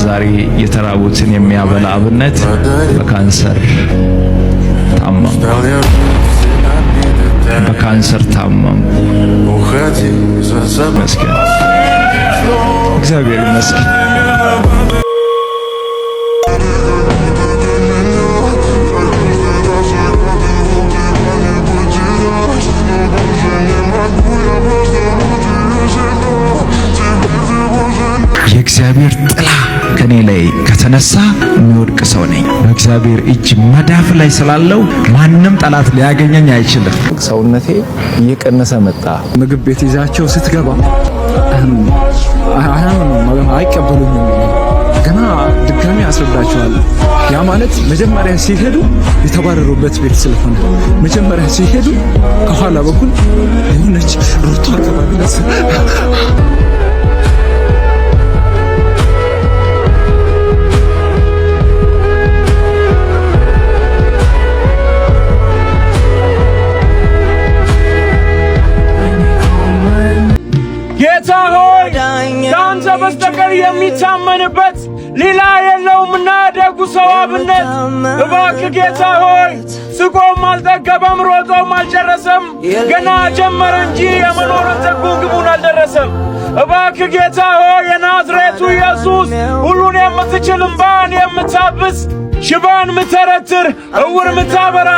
ዛሬ የተራቡትን የሚያበላ አብነት በካንሰር ታመም በካንሰር ታመም። መስገን እግዚአብሔር ይመስገን። የእግዚአብሔር ጥላ ከኔ ላይ ከተነሳ የሚወድቅ ሰው ነኝ። በእግዚአብሔር እጅ መዳፍ ላይ ስላለው ማንም ጠላት ሊያገኘኝ አይችልም። ሰውነቴ እየቀነሰ መጣ። ምግብ ቤት ይዛቸው ስትገባ አይቀበሉኝም። ገና ድጋሚ አስረዳቸዋለሁ። ያ ማለት መጀመሪያ ሲሄዱ የተባረሩበት ቤት ስለሆነ መጀመሪያ ሲሄዱ ከኋላ በኩል የሆነች ሮቶ አካባቢ ጌታ ሆይ ከአንተ በስተቀር የሚታመንበት ሌላ የለውምና ደጉ ሰው አብነት እባክህ ጌታ ሆይ ስቆም አልጠገበም፣ ሮጦም አልጨረሰም፣ ገና ጀመረ እንጂ የመኖርን ትርጉም ግቡን አልደረሰም። እባክህ ጌታ ሆይ የናዝሬቱ ኢየሱስ ሁሉን የምትችል እምባን የምታብስ ሽባን ምተረትር እውር ምታበራ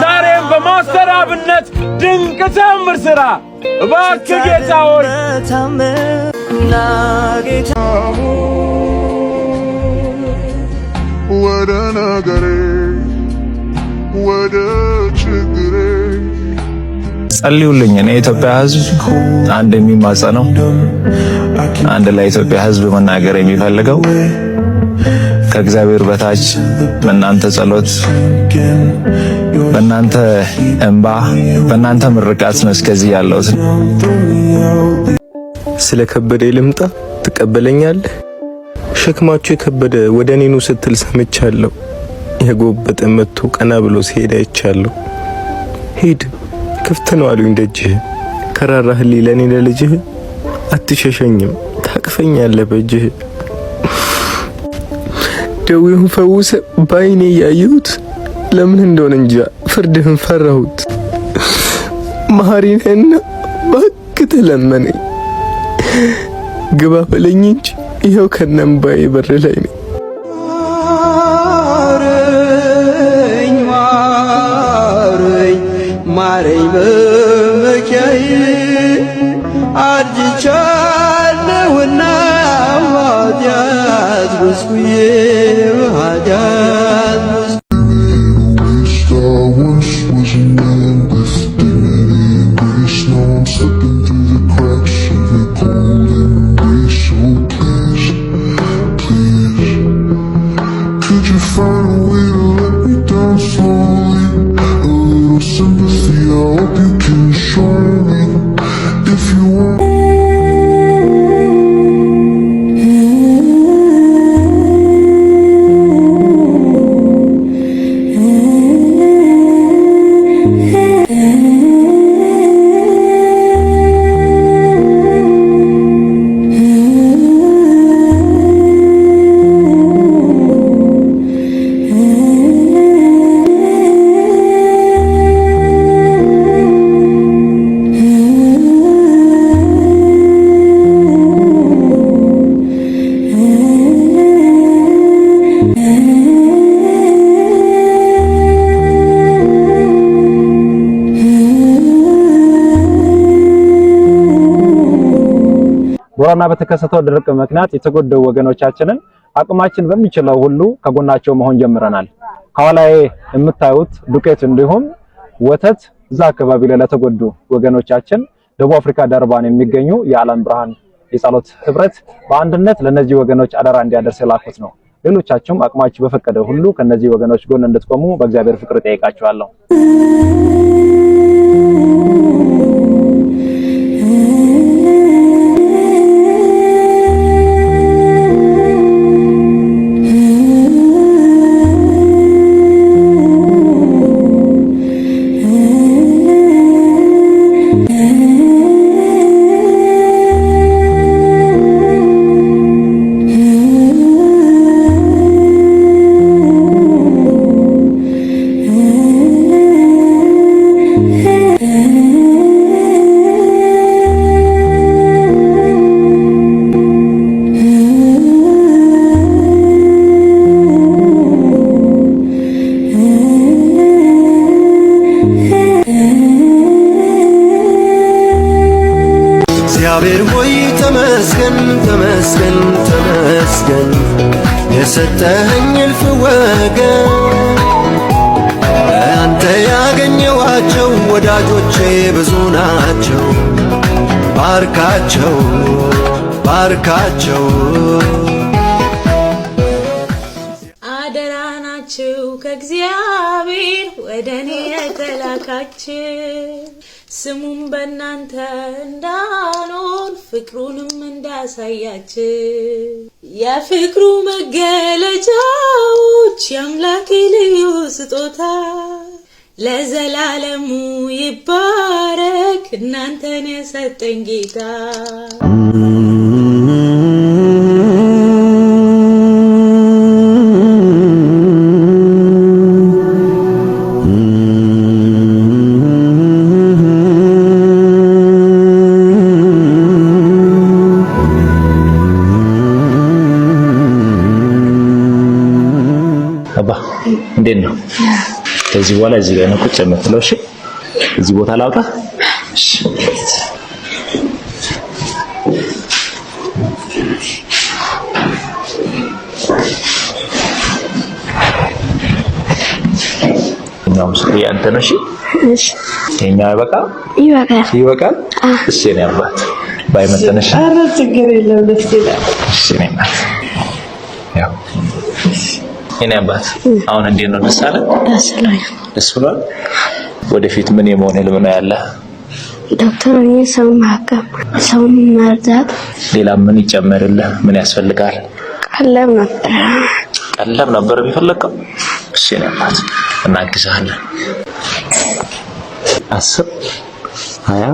ዛሬም በማስተር አብነት ድንቅ ተአምር ሥራ እባክህ ጌታ ሆይ ወደ ነገሬ ወደ ችግሬ ጸልዩልኝ። እኔ የኢትዮጵያ ሕዝብ አንድ የሚማጸነው አንድ ለኢትዮጵያ ሕዝብ መናገር የሚፈልገው ከእግዚአብሔር በታች በእናንተ ጸሎት፣ በእናንተ እንባ፣ በእናንተ ምርቃት ነው እስከዚህ ያለሁት። ስለ ከበደ ልምጣ ትቀበለኛለህ? ሸክማችሁ የከበደ ወደ እኔ ኑ ስትል ሰምቻለሁ። የጎበጠ መጥቶ ቀና ብሎ ሲሄድ አይቻለሁ። ሂድ ክፍት ነው አሉኝ ደጅህ። ከራራህልኝ ለእኔ ለልጅህ አትሸሸኝም ታቅፈኛለህ በእጅህ። ደዌውን ፈውሰ ባይኔ ያየሁት ለምን እንደሆነ እንጃ ፍርድህን ፈራሁት። መሐሪ ነህና እባክህ ተለመነኝ። ግባ በለኝ እንጂ ይኸው ከነምባዬ በር ላይ ነኝ። ማረኝ በመኪያዬ አርጅቻለሁና ኃጢአት በዝኩዬ ኃጢአት ቦረና በተከሰተው ድርቅ ምክንያት የተጎደው ወገኖቻችንን አቅማችን በሚችለው ሁሉ ከጎናቸው መሆን ጀምረናል። ከኋላዬ የምታዩት ዱቄት እንዲሁም ወተት እዛ አካባቢ ላይ ለተጎዱ ወገኖቻችን ደቡብ አፍሪካ ደርባን የሚገኙ የዓለም ብርሃን የጸሎት ህብረት በአንድነት ለነዚህ ወገኖች አደራ እንዲያደርስ የላኩት ነው። ሌሎቻችሁም አቅማችሁ በፈቀደ ሁሉ ከነዚህ ወገኖች ጎን እንድትቆሙ በእግዚአብሔር ፍቅር ጠይቃችኋለሁ። ተመስገን የሰጠኸኝ እልፍ ወገን አንተ ያገኘዋቸው ወዳጆቼ ብዙ ናቸው። ባርካቸው ባርካቸው አደራ ናችሁ ከእግዚአብሔር ወደኔ የተላካችሁ ስሙን በእናንተ እንዳኖር ፍቅሩንም እንዳሳያችሁ የፍቅሩ መገለጫዎች የአምላኬ ልዩ ስጦታ ለዘላለሙ ይባረክ እናንተን የሰጠኝ ጌታ። አባ እንዴት ነው? ከዚህ በኋላ እዚህ ጋር ነው ቁጭ የምትለው። እሺ እዚህ ቦታ ላውጣ። እሺ ነው ያንተ ነው። እሺ እሺ የኛው ይበቃል። እሺ ነው አባት ባይመጠነሽ። ኧረ ችግር የለም ደስ ይላል። እሺ ነው ያው እኔ አባት አሁን እንዴት ነው? ደስ አለ? ደስ ብሏል። ወደፊት ምን የመሆን ህልም ነው ያለ? ዶክተር ሆኜ ሰው ማከም፣ ሰውን መርዳት። ሌላ ምን ይጨመርልህ? ምን ያስፈልጋል? ቀለብ ነበር የሚፈልገው። እሺ እኔ አባት እናግዝሃለን። 10 20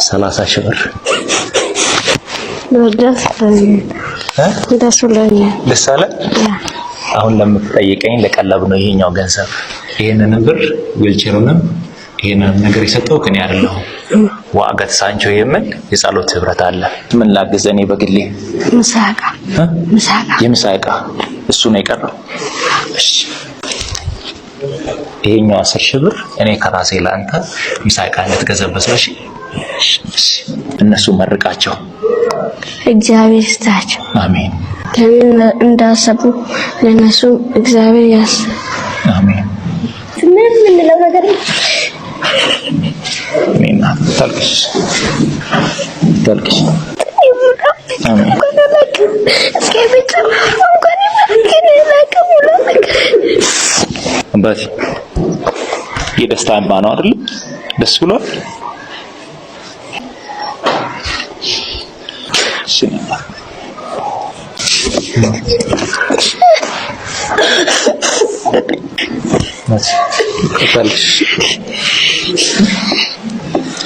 30 ሺህ ብር ደስ አለ? አሁን ለምትጠይቀኝ ለቀለብ ነው ይሄኛው ገንዘብ። ይሄንን ብር ዊልቸሩንም ይሄንን ነገር የሰጠው ከኔ አይደለም። ዋጋት ሳንቾ የምን የጸሎት ህብረት አለ። ምን ላግዝ እኔ በግሌ? ምሳቃ እሱ ነው የቀረው። እሺ ይሄኛው 10 ሺህ ብር እኔ ከራሴ ለአንተ ምሳቃ ልትገዛበት ነው። እሺ እነሱ መርቃቸው። እግዚአብሔር ይስጣቸው። አሜን። ከምን እንዳሰቡ ለነሱ እግዚአብሔር ያስ አሜን። ምን ነገር አሜን። ታልቅሽ አሜን። አባቴ የደስታ እንባ ነው አይደል? ደስ ብሏል። ሲነባ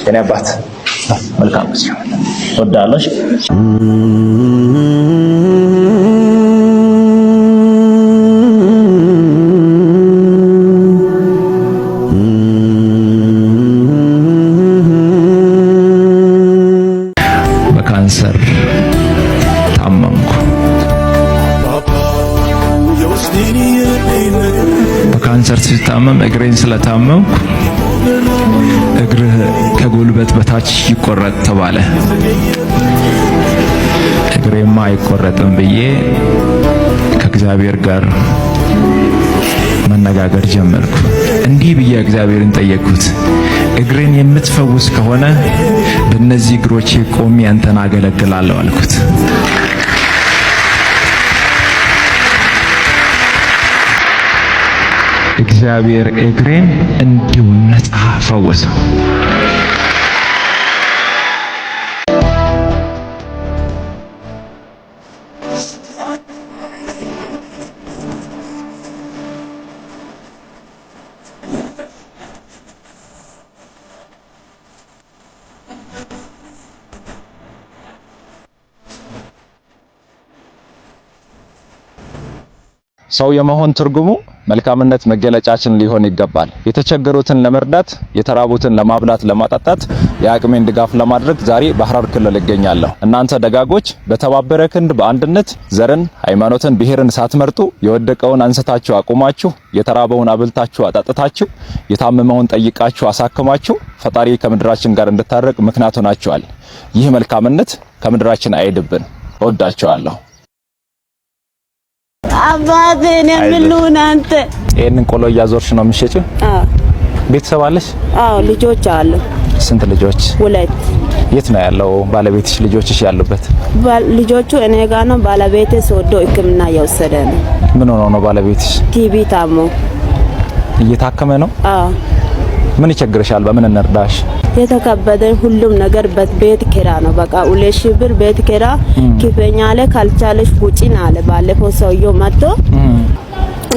እኔ አባት መልካም ጊዜ ወዳለሽ። በካንሰር ታመምኩ። በካንሰር ሲታመም እግሬን ስለታመምኩ እግርህ ከጉልበት በታች ይቆረጥ ተባለ። እግሬማ አይቆረጥም ብዬ ከእግዚአብሔር ጋር መነጋገር ጀመርኩ። እንዲህ ብዬ እግዚአብሔርን ጠየቅኩት፣ እግሬን የምትፈውስ ከሆነ በእነዚህ እግሮቼ ቆሜ አንተን አገለግላለሁ አልኩት። እግዚአብሔር እግሬን እንዲሁ ነፃ ፈወሰው። ሰው የመሆን ትርጉሙ መልካምነት መገለጫችን ሊሆን ይገባል። የተቸገሩትን ለመርዳት፣ የተራቡትን ለማብላት፣ ለማጣጣት የአቅሜን ድጋፍ ለማድረግ ዛሬ በሐረር ክልል እገኛለሁ። እናንተ ደጋጎች በተባበረ ክንድ በአንድነት ዘርን፣ ሃይማኖትን፣ ብሔርን ሳትመርጡ የወደቀውን አንስታችሁ አቁማችሁ፣ የተራበውን አብልታችሁ አጣጥታችሁ፣ የታመመውን ጠይቃችሁ አሳክማችሁ ፈጣሪ ከምድራችን ጋር እንድታረቅ ምክንያት ሆናችኋል። ይህ መልካምነት ከምድራችን አይድብን። እወዳችኋለሁ። አባቴ ነው ምሉን አንተ ይሄንን ቆሎ እያዞርሽ ነው የምትሸጪው? አዎ። ቤተሰብ አለሽ? አዎ ልጆች አሉ። ስንት ልጆች? 2። የት ነው ያለው ባለቤትሽ? ልጆችሽ ያሉበት? ልጆቹ እኔ ጋር ነው። ባለቤቴ ሶዶ ሕክምና እየወሰደ ነው። ምን ሆኖ ነው ባለቤትሽ? ቲቪ ታሞ እየታከመ ነው? አዎ። ምን ይቸግርሻል? በምን እንርዳሽ? የተከበደኝ ሁሉም ነገር ቤት ኪራ ነው። በቃ 2000 ብር ቤት ኪራ ክፈኛ አለ። ካልቻለሽ ውጪና አለ። ባለፈው ሰውዬው መጥቶ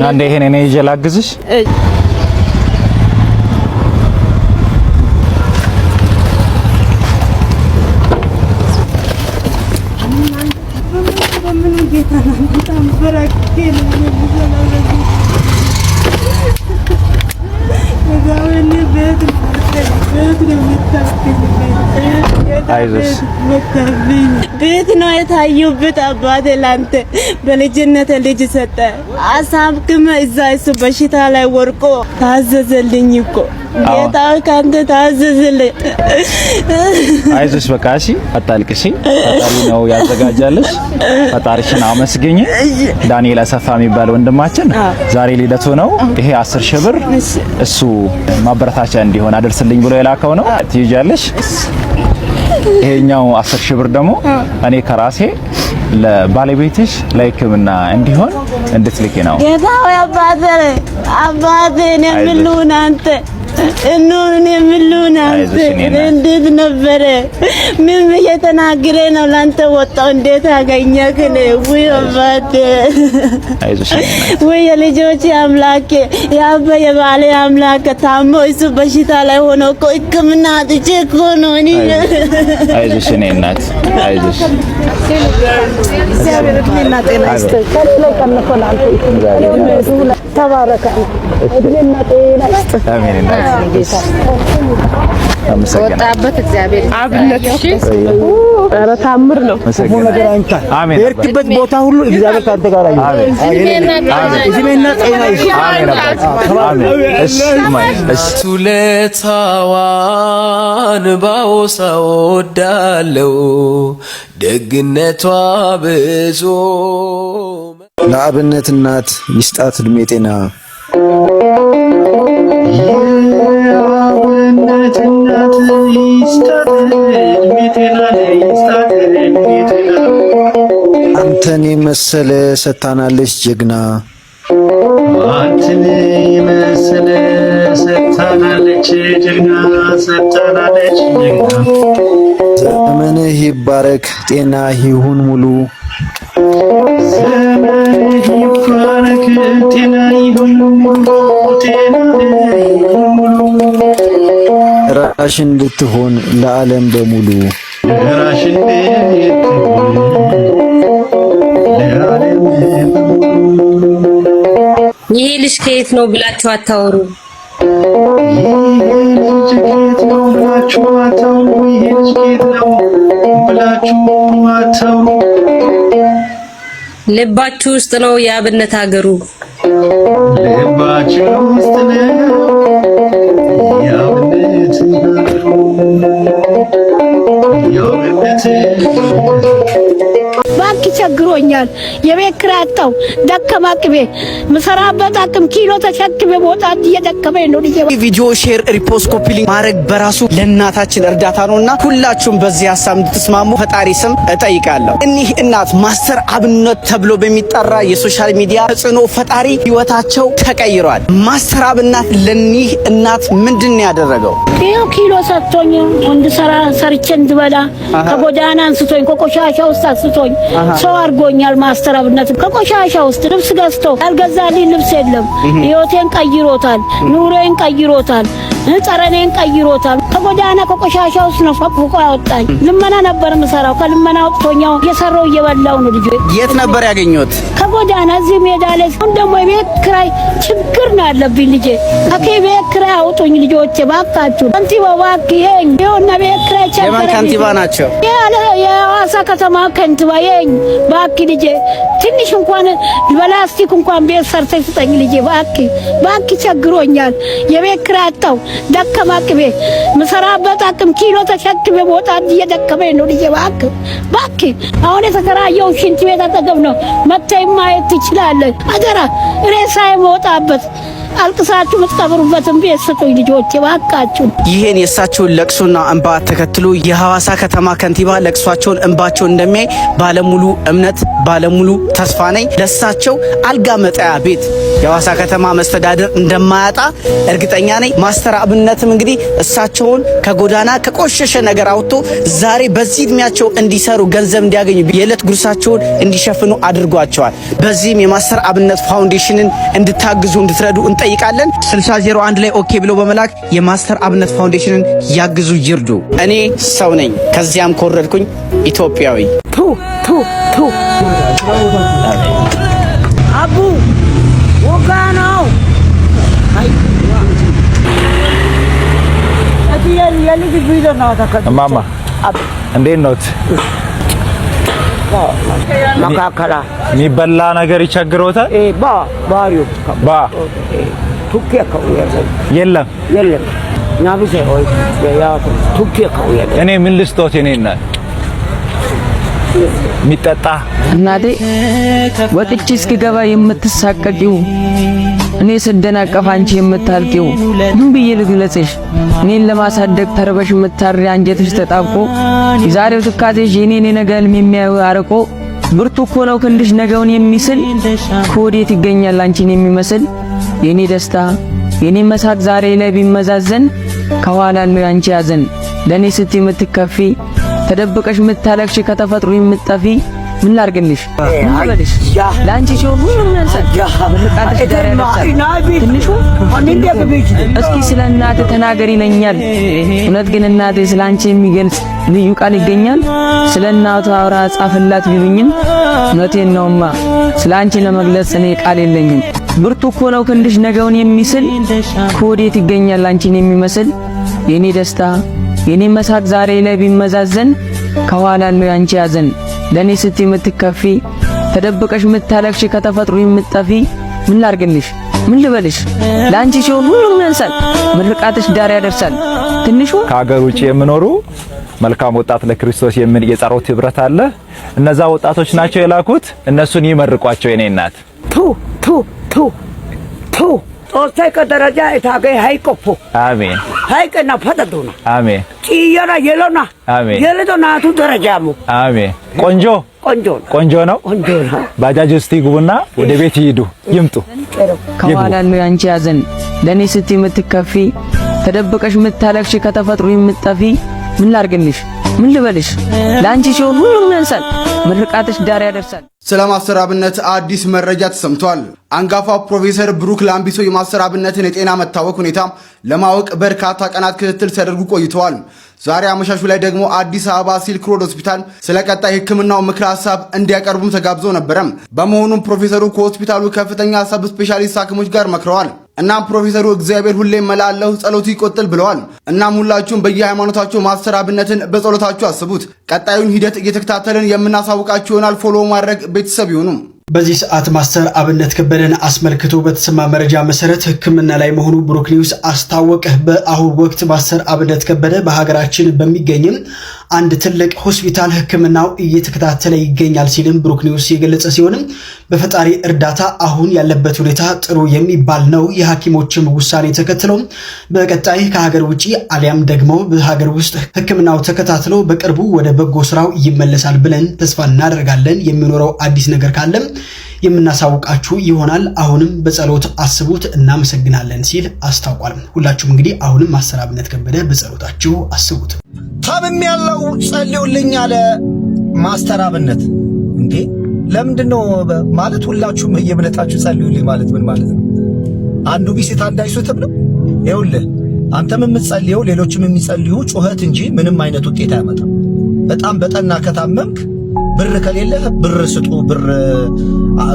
አንዴ ይሄን እኔ ይዤ ላግዝሽ። አይዞሽ ቤት ነው የታዩበት አባቴ ላንተ በልጅነት ልጅ ሰጠ አሳብክም እዛ እሱ በሽታ ላይ ወርቆ ታዘዘልኝ እኮ ጌታ ካንተ ታዘዘልኝ። አይዞሽ በቃ እሺ፣ አታልቅሽ። ፈጣሪ ነው ያዘጋጃለሽ። ፈጣሪሽን አመስግኝ። ዳንኤል አሰፋ የሚባል ወንድማችን ዛሬ ልደቱ ነው። ይሄ 10,000 ብር እሱ ማበረታቻ እንዲሆን አደርስልኝ ብሎ የላከው ነው። ትይዣለሽ። ይሄኛው 10,000 ብር ደግሞ እኔ ከራሴ ለባለቤትሽ ለሕክምና እንዲሆን እንድትልኪ ነው። ጌታው አባቴ ነው ምሉን አንተ እኑን የምሉን አንተ እንዴት ነበረ? ምን እየተናገረ ነው? ላንተ ወጣው እንዴት አገኘክ? ወይ አባቴ ወይ የልጆች አምላክ ያበ የባለ አምላክ ታሞ እሱ በሽታ ላይ ሆኖ እኮ ሕክምና አጥቼ እኮ ነው እኔ። አይዞሽ እኔ እናት አይዞሽ። እግዚአብሔር እድሜና ጤና ይስጥህ። ከላይ ቀንፎና አንተ ተባረከ። እድሜና ጤና ይስጥህ። አሜን። ወጣበት እግዚአብሔር አብነት እሺ። ኧረ ታምር ነው። ነገር አንተ አሜን። በርክበት ቦታ ሁሉ እግዚአብሔር ካንተ ጋር ይሁን። አሜን። እድሜና ጤና ይስጥህ። አሜን። እሺ ውለታዋን ባወሳው ወዳለው ደግነቷ ብዙ ለአብነት እናት ይስጣት እድሜ ጤና አንተን የመሰለ ሰታናለች ጀግና አንተን የመሰለ ሰታናለች ጀግና ሰታናለች ጀግና ዘመንህ ይባረክ ጤና ይሁን ሙሉ ዘመንህ ይባረክ ጤና ይሁን ሙሉ ጤና ይሁን ሙሉ ራሽ እንድትሆን ለዓለም በሙሉ ራሽ እንድትሆን ለዓለም ይሄ ልጅ ከየት ነው ብላችሁ አታወሩ። ይሄ ልጅ ከየት ነው ብላችሁ አታወሩ። ይሄ ልጅ ከየት ነው ብላችሁ አታወሩ። ልባችሁ ውስጥ ነው የአብነት ሀገሩ። ልባችሁ ውስጥ ነው የአብነት ሀገሩ የአብነት ባንክ ቸግሮኛል። የቤት ኪራይ አጣሁ። ደከማ ቅቤ ምሰራበት አቅም ኪሎ ተሸክሜ መውጣት እየደከመኝ ነው። ቪዲዮ ሼር፣ ሪፖስት፣ ኮፒ ሊንክ ማድረግ በራሱ ለእናታችን እርዳታ ነውና ሁላችሁም በዚህ ሀሳብ እንድትስማሙ ፈጣሪ ስም እጠይቃለሁ። እኒህ እናት ማስተር አብነት ተብሎ በሚጠራ የሶሻል ሚዲያ ተጽዕኖ ፈጣሪ ህይወታቸው ተቀይሯል። ማስተር አብነት ለኒህ እናት ምንድን ነው ያደረገው? ይሄው ኪሎ ሰጥቶኝ እንድሰራ ሰርቼ እንድበላ ከጎዳና አንስቶኝ ከቆሻሻ ውስጥ አንስቶኝ ሰው አድርጎኛል። ማስተር አብነት ከቆሻሻ ውስጥ ልብስ ገዝቶ ያልገዛልኝ ልብስ የለም። ህይወቴን ቀይሮታል። ኑሮዬን ቀይሮታል። ጠረኔን ቀይሮታል። ከጎዳና ከቆሻሻ ውስጥ ነው ፈቅፍቆ ያወጣኝ። ልመና ነበር የምሰራው። ከልመና ወጥቶኛው እየሰራው እየበላው ነው። ልጅ የት ነበር ያገኙት? ከጎዳና እዚህ ሜዳ ላይ ደግሞ የቤት ኪራይ ችግር ነው ያለብኝ። ልጄ ከቤት ኪራይ አውጡኝ ልጆቼ ባካችሁ። ከንቲባ እባክህ ይሄን የሆነ ቤት ኪራይ ቸገረኝ። የማን ከንቲባ ናቸው? የሐዋሳ ከተማ ከንቲባ ይሄን ባክ ልጄ ትንሽ እንኳን በላስቲክ እንኳን ቤት ሰርተህ ስጠኝ ልጄ ባክ ቸግሮኛል የቤት ኪራይ አጣሁ ደከማ ቅቤ ምሰራበት አቅም ኪሎ ተሸክሜ መውጣት እየደከመኝ ነው ልጄ ባክ አሁን የተከራየው ሽንት ቤት አጠገብ ነው መተህ ማየት ትችላለህ አደራ ሬሳዬ መውጣበት አልቅሳችሁ ምትቀብሩበትን ቤት ስጡኝ ልጆቼ ባካችሁ። ይሄን የእሳቸውን ለቅሶና እንባ ተከትሎ የሐዋሳ ከተማ ከንቲባ ለቅሷቸውን እንባቸውን እንደሚያይ ባለሙሉ እምነት ባለሙሉ ተስፋ ነኝ። ለእሳቸው አልጋ መጣያ ቤት የሐዋሳ ከተማ መስተዳድር እንደማያጣ እርግጠኛ ነኝ። ማስተር አብነትም እንግዲህ እሳቸውን ከጎዳና ከቆሸሸ ነገር አውጥቶ ዛሬ በዚህ እድሜያቸው እንዲሰሩ ገንዘብ እንዲያገኙ የዕለት ጉርሳቸውን እንዲሸፍኑ አድርጓቸዋል። በዚህም የማስተር አብነት ፋውንዴሽንን እንድታግዙ እንድትረዱ እንጠይቃለን። 6001 ላይ ኦኬ ብሎ በመላክ የማስተር አብነት ፋውንዴሽንን ያግዙ ይርዱ። እኔ ሰው ነኝ ከዚያም ኮረድኩኝ ኢትዮጵያዊ አቡ ወጋኖ እማማ እንዴት ኖት? መካከላ የሚበላ ነገር ይቸግሮታል? ባሪው ቱኪ የለም ናብሴ ሆይ ያው ቱኪ እኔ ምን ልስጦት? እኔ እና የሚጠጣ እናቴ ወጥቼ እስክገባ የምትሳቀቂው እኔ ስደናቀፍ አንቺ የምታልቂው ምን ብዬ ልግለጽሽ? እኔን ለማሳደግ ተርበሽ የምታሪ አንጀትሽ ተጣብቆ የዛሬው ትካዜሽ የኔን ነገ ህልም የሚያዩ አርቆ ብርቱ እኮ ነው ክንድሽ ነገውን የሚስል ከወዴት ይገኛል አንቺን የሚመስል የኔ ደስታ የኔ መሳቅ ዛሬ ላይ ቢመዛዘን ከኋላ ያለው አንቺ ያዘን ለኔ ስትይ የምትከፊ ተደብቀሽ የምታለቅሽ ከተፈጥሮ የምትጠፊ ምን ላርግልሽ ምን ልበልሽ ላንቺ ሲሆን ሁሉም ያንሳል በልቃትሽ ዳር ያደርሳል ትንሹ እስኪ ስለ እናት ተናገሪ ይለኛል እውነት ግን እናቴ ስላንቺ የሚገልጽ ልዩ ቃል ይገኛል ስለ እናቷ አውራ ጻፍላት ቢሉኝም እውነቴን ነውማ ስላንቺ ለመግለጽ እኔ ቃል የለኝም ብርቱ እኮ ነው ክንድሽ ነገውን የሚስል ከወዴት ይገኛል አንቺን የሚመስል የኔ ደስታ የኔ መሳቅ ዛሬ ላይ ቢመዛዘን ከኋላ ያለው አንቺ ያዘን ለኔ ስትይ የምትከፊ ተደብቀሽ የምታለቅሽ ከተፈጥሮ የምትጠፊ ምን ላርግልሽ ምን ልበልሽ ላንቺ ሲሆን ሁሉም ያንሳል ምርቃትሽ ዳር ያደርሳል ትንሹ ከሀገር ውጪ የሚኖሩ መልካም ወጣት ለክርስቶስ የሚል የጸሎት ህብረት አለ እነዛ ወጣቶች ናቸው የላኩት እነሱን ይመርቋቸው የኔ እናት ጦስታይ ከደረጃ እታገይ ሃይቆፎ አሜን ሃይቀና ፈተቱና አሜን ጭየራ የሎና አሜን የለዶናቱ ደረጃሙ አሜን ቆንጆ ነው ባጃጅ ውስጥ ይግቡና ወደ ቤት ይሄዱ ይምጡ ከኋላ ያለው አንቺ ያዘን ለኔ ስትይ የምትከፊ ተደብቀሽ የምታለቅሽ ከተፈጥሮ የምትጠፊ ምን ላርግልሽ ምን ልበልሽ ላንቺ ሲሆን ሁሉም ያንሳል ምርቃትሽ ዳር ያደርሳል ስለ ማስተር አብነት አዲስ መረጃ ተሰምቷል። አንጋፋው ፕሮፌሰር ብሩክ ላምቢሶ የማስተር አብነትን የጤና መታወክ ሁኔታ ለማወቅ በርካታ ቀናት ክትትል ሲያደርጉ ቆይተዋል። ዛሬ አመሻሹ ላይ ደግሞ አዲስ አበባ ሲልክ ሮድ ሆስፒታል ስለ ቀጣይ ሕክምናው ምክር ሐሳብ እንዲያቀርቡም ተጋብዞ ነበረ። በመሆኑም ፕሮፌሰሩ ከሆስፒታሉ ከፍተኛ ሰብ ስፔሻሊስት ሐኪሞች ጋር መክረዋል። እናም ፕሮፌሰሩ እግዚአብሔር ሁሌም መላለሁ ጸሎቱ ይቆጥል ብለዋል። እናም ሁላችሁም በየሃይማኖታችሁ ማስተር አብነትን በጸሎታችሁ አስቡት። ቀጣዩን ሂደት እየተከታተልን የምናሳውቃችሁ ይሆናል። ፎሎ ማድረግ ቤተሰብ ይሁኑ። በዚህ ሰዓት ማስተር አብነት ከበደን አስመልክቶ በተሰማ መረጃ መሰረት ሕክምና ላይ መሆኑ ብሩክ ኒውስ አስታወቀ። በአሁን ወቅት ማስተር አብነት ከበደ በሀገራችን በሚገኝም አንድ ትልቅ ሆስፒታል ሕክምናው እየተከታተለ ይገኛል ሲልም ብሩክ ኒውስ የገለጸ ሲሆንም በፈጣሪ እርዳታ አሁን ያለበት ሁኔታ ጥሩ የሚባል ነው። የሐኪሞችም ውሳኔ ተከትሎ በቀጣይ ከሀገር ውጪ አሊያም ደግሞ በሀገር ውስጥ ሕክምናው ተከታትሎ በቅርቡ ወደ በጎ ስራው ይመለሳል ብለን ተስፋ እናደርጋለን። የሚኖረው አዲስ ነገር ካለም የምናሳውቃችሁ ይሆናል። አሁንም በጸሎት አስቡት፣ እናመሰግናለን ሲል አስታውቋል። ሁላችሁም እንግዲህ አሁንም ማስተር አብነት ከበደ በጸሎታችሁ አስቡት። ታምም ያለው ጸልዩልኝ አለ ማስተር አብነት። እንዴ ለምንድነው ማለት ሁላችሁም በየእምነታችሁ ጸልዩልኝ ማለት ምን ማለት ነው? አንዱ ቢስት አንዱ አይሱትም ነው። ይኸውልህ አንተም የምትጸልየው ሌሎችም የሚጸልዩ ጩኸት እንጂ ምንም አይነት ውጤት አያመጣም። በጣም በጠና ከታመምክ ብር ከሌለህ ብር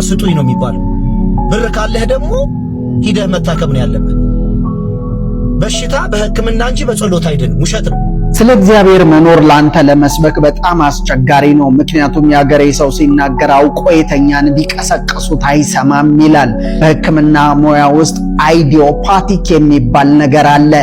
ስጡኝ ነው የሚባለው። ብር ካለህ ደግሞ ሂደህ መታከም ነው ያለብህ። በሽታ በሕክምና እንጂ በጸሎት አይደለም። ውሸት ነው። ስለ እግዚአብሔር መኖር ላንተ ለመስበክ በጣም አስቸጋሪ ነው። ምክንያቱም ያገሬ ሰው ሲናገር አውቆ የተኛን ቢቀሰቅሱት አይሰማም ይላል። በሕክምና ሙያ ውስጥ አይዲዮፓቲክ የሚባል ነገር አለ።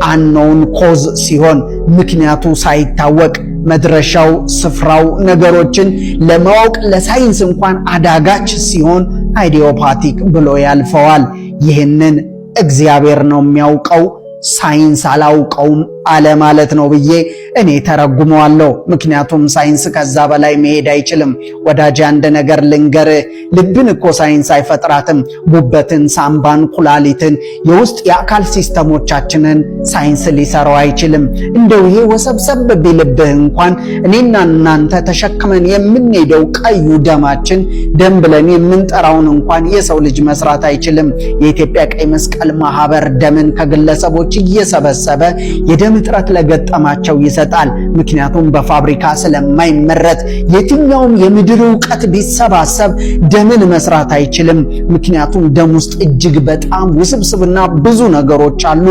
አንኖን ኮዝ ሲሆን ምክንያቱ ሳይታወቅ መድረሻው ስፍራው ነገሮችን ለማወቅ ለሳይንስ እንኳን አዳጋች ሲሆን አይዲዮፓቲክ ብሎ ያልፈዋል። ይህንን እግዚአብሔር ነው የሚያውቀው፣ ሳይንስ አላውቀውም አለ ማለት ነው ብዬ እኔ ተረጉመዋለሁ። ምክንያቱም ሳይንስ ከዛ በላይ መሄድ አይችልም። ወዳጅ አንድ ነገር ልንገር፣ ልብን እኮ ሳይንስ አይፈጥራትም። ጉበትን፣ ሳምባን፣ ኩላሊትን፣ የውስጥ የአካል ሲስተሞቻችንን ሳይንስ ሊሰራው አይችልም። እንደው ይሄ ወሰብሰብ ቢልብህ እንኳን እኔና እናንተ ተሸክመን የምንሄደው ቀዩ ደማችን ደም ብለን የምንጠራውን እንኳን የሰው ልጅ መስራት አይችልም። የኢትዮጵያ ቀይ መስቀል ማህበር ደምን ከግለሰቦች እየሰበሰበ የደም እጥረት ለገጠማቸው ይሰጣል። ምክንያቱም በፋብሪካ ስለማይመረት የትኛውም የምድር ዕውቀት ቢሰባሰብ ደምን መስራት አይችልም። ምክንያቱም ደም ውስጥ እጅግ በጣም ውስብስብና ብዙ ነገሮች አሉ።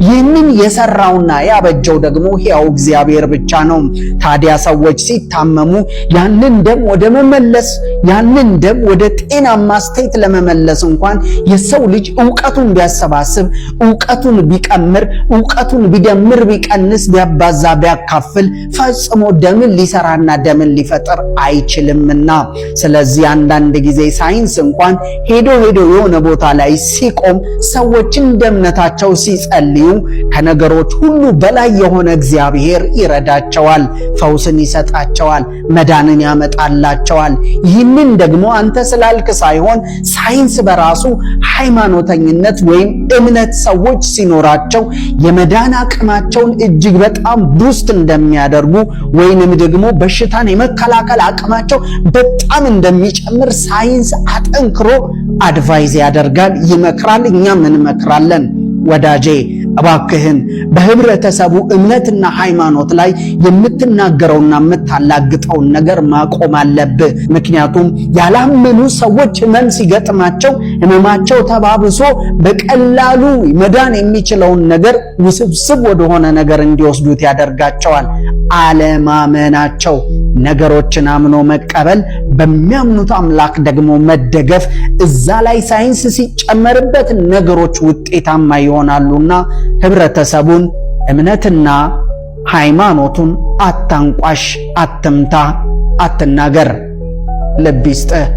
ይህንን የሰራውና ያበጀው ደግሞ ሕያው እግዚአብሔር ብቻ ነው። ታዲያ ሰዎች ሲታመሙ ያንን ደም ወደ መመለስ ያንን ደም ወደ ጤናማ ስቴት ለመመለስ እንኳን የሰው ልጅ ዕውቀቱን ቢያሰባስብ ዕውቀቱን ቢቀምር ዕውቀቱን ቢደምር ቢቀንስ ቢያባዛ ቢያካፍል ፈጽሞ ደምን ሊሰራና ደምን ሊፈጥር አይችልምና ስለዚህ አንዳንድ ጊዜ ሳይንስ እንኳን ሄዶ የሆነ ቦታ ላይ ሲቆም ሰዎች እንደ እምነታቸው ሲጸልዩ ከነገሮች ሁሉ በላይ የሆነ እግዚአብሔር ይረዳቸዋል፣ ፈውስን ይሰጣቸዋል፣ መዳንን ያመጣላቸዋል። ይህንን ደግሞ አንተ ስላልክ ሳይሆን ሳይንስ በራሱ ሃይማኖተኝነት ወይም እምነት ሰዎች ሲኖራቸው የመዳን አቅማቸውን እጅግ በጣም ቡስት እንደሚያደርጉ ወይንም ደግሞ በሽታን የመከላከል አቅማቸው በጣም እንደሚጨምር ሳይንስ አጠንክሮ አድቫይዝ ያደርጋል፣ ይመክራል፣ እኛም እንመክራለን። ወዳጄ እባክህን በህብረተሰቡ እምነትና ሃይማኖት ላይ የምትናገረውና የምታላግጠውን ነገር ማቆም አለብህ። ምክንያቱም ያላመኑ ሰዎች ህመም ሲገጥማቸው ህመማቸው ተባብሶ በቀላሉ መዳን የሚችለውን ነገር ውስብስብ ወደሆነ ነገር እንዲወስዱት ያደርጋቸዋል። አለማመናቸው፣ ነገሮችን አምኖ መቀበል፣ በሚያምኑት አምላክ ደግሞ መደገፍ፣ እዛ ላይ ሳይንስ ሲጨመርበት ነገሮች ውጤታማ ይሆናሉና ህብረተሰቡን እምነትና ሃይማኖቱን አታንቋሽ፣ አትምታ፣ አትናገር። ልብ ይስጥህ።